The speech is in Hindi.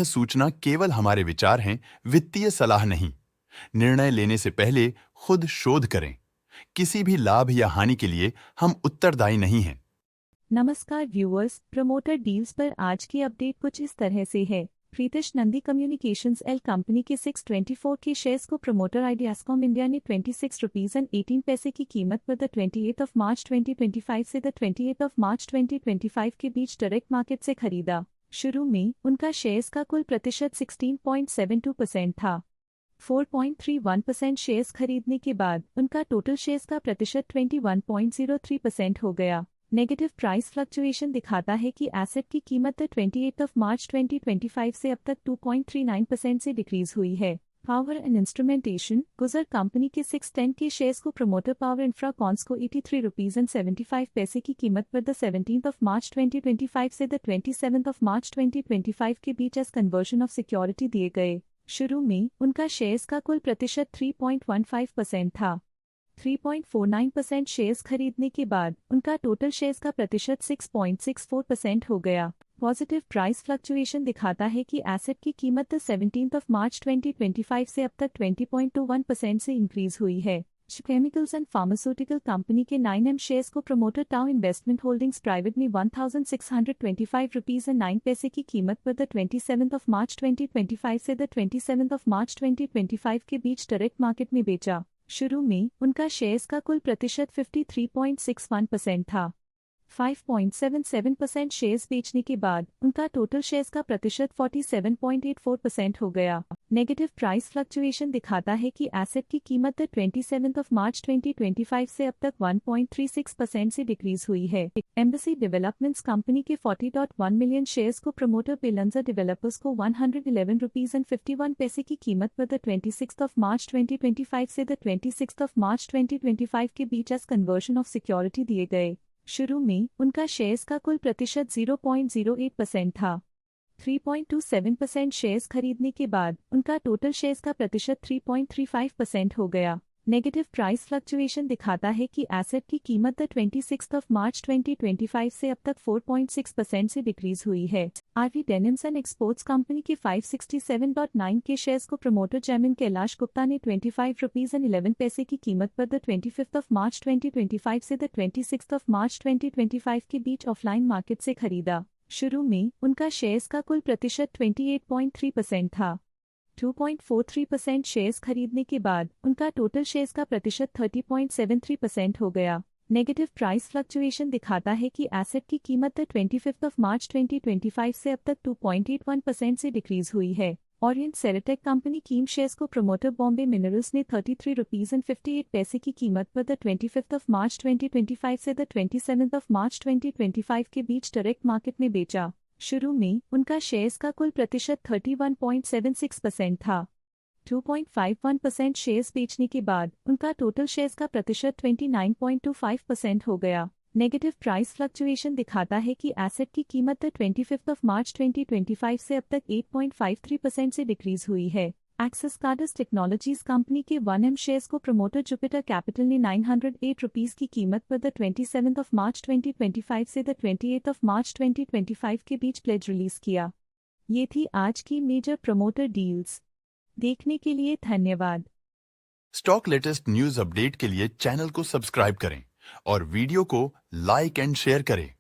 सूचना केवल हमारे विचार हैं, वित्तीय सलाह नहीं। निर्णय लेने से पहले खुद शोध करें। किसी भी लाभ या हानि के लिए हम उत्तरदायी नहीं हैं। नमस्कार व्यूअर्स, प्रमोटर डील्स पर आज की अपडेट कुछ इस तरह से है। Pritish Nandy communications L company के 624 के शेयर्स को प्रमोटर आइडियास्कॉम इंडिया ने 26 रुपीज एंड 18 पैसे की कीमत पर द 28 मार्च 2025 से द 28 मार्च 2025 के बीच डायरेक्ट मार्केट से खरीदा। शुरू में उनका शेयर्स का कुल प्रतिशत 16.72% था। 4.31% शेयर्स खरीदने के बाद उनका टोटल शेयर्स का प्रतिशत 21.03% हो गया। नेगेटिव प्राइस फ्लक्चुएशन दिखाता है कि एसेट की कीमत 28 मार्च 2025 से अब तक 2.39% से डिक्रीज हुई है। पावर एंड इंस्ट्रूमेंटेशन गुजर कंपनी के 610 के शेयर्स को प्रमोटर पावर इंफ्राकॉन्स को 83 रुपीज एंड 75 पैसे की कीमत पर द 17 मार्च 2025 से द 27 मार्च 2025 के बीच एज कन्वर्जन ऑफ सिक्योरिटी दिए गए। शुरू में उनका शेयर्स का कुल प्रतिशत 3.15% था। 3.49% शेयर्स खरीदने के बाद उनका टोटल शेयर्स का प्रतिशत 6.64% हो गया। पॉजिटिव प्राइस फ्लक्चुएशन दिखाता है कि एसेट की कीमत 17 मार्च 2025 से अब तक 20.21% से इंक्रीज हुई है। केमिकल्स एंड फार्मास्यूटिकल कंपनी के 9M शेयर्स को promoter tau investment holdings private में 1625 रुपीज एंड 9 पैसे की कीमत पर द 27 मार्च 2025 से द 27 मार्च 2025 के बीच डायरेक्ट मार्केट में बेचा। शुरू में उनका शेयर्स का कुल प्रतिशत 53.61% था। 5.77% शेयर्स बेचने के बाद उनका टोटल शेयर्स का प्रतिशत 47.84% हो गया। नेगेटिव प्राइस फ्लक्चुएशन दिखाता है कि एसेट की कीमत 27 मार्च 2025 से अब तक 1.36% से डिक्रीज हुई है। एम्बेसी डेवलपमेंट्स कंपनी के 40.1 मिलियन शेयर्स को प्रमोटर पेलंजा डेवलपर्स को 111 रुपीज एंड 51 पैसे की कीमत पर द 26 मार्च 2025 से द 26 मार्च 2025 के बीच एज कन्वर्जन ऑफ सिक्योरिटी दिए गए। शुरू में उनका शेयर्स का कुल प्रतिशत 0.08% था। 3.27% शेयर्स खरीदने के बाद उनका टोटल शेयर्स का प्रतिशत 3.35% हो गया। नेगेटिव प्राइस फ्लक्चुएशन दिखाता है कि एसेट की कीमत 26 मार्च 2025 से अब तक 4.6% से डिक्रीज हुई है। RV denims and exports company के 567.9 के शेयर्स को प्रमोटर चेयरमैन कैलाश गुप्ता ने 25 रुपीज एंड 11 पैसे की कीमत पर द 25 मार्च 2025 से द 26 मार्च 2025 के बीच ऑफलाइन मार्केट से खरीदा। शुरू में उनका शेयर्स का कुल प्रतिशत 28.3% था। 2.43% शेयर्स खरीदने के बाद उनका टोटल शेयर्स का प्रतिशत 30.73% हो गया। नेगेटिव प्राइस फ्लक्चुएशन दिखाता है कि एसेट की कीमत 25 मार्च 2025 से अब तक 2.81% से डिक्रीज हुई है। ओरिएंट सेरेटेक कंपनी कीम शेयर्स को प्रमोटर बॉम्बे मिनरल्स ने 33 रुपीज एंड 58 पैसे की कीमत पर द 25 मार्च 2025 से द 27 मार्च 2025 के बीच डायरेक्ट मार्केट में बेचा। शुरू में उनका शेयर्स का कुल प्रतिशत 31.76% था। 2.51% शेयर्स बेचने के बाद उनका टोटल शेयर्स का प्रतिशत 29.25% हो गया। नेगेटिव प्राइस फ्लक्चुएशन दिखाता है कि एसेट की कीमत 25 मार्च 2025 से अब तक 8.53% से डिक्रीज हुई है। एक्सिस कार्डस टेक्नोलॉजीज कंपनी के 1M शेयर्स को प्रमोटर जुपिटर कैपिटल ने 908 रुपीज की कीमत पर द 27 मार्च 2025 से द 28 मार्च 2025 के बीच प्लेज रिलीज किया। ये थी आज की मेजर प्रमोटर डील्स। देखने के लिए धन्यवाद। स्टॉक लेटेस्ट न्यूज अपडेट के लिए चैनल को सब्सक्राइब करें और वीडियो को लाइक एंड शेयर करें।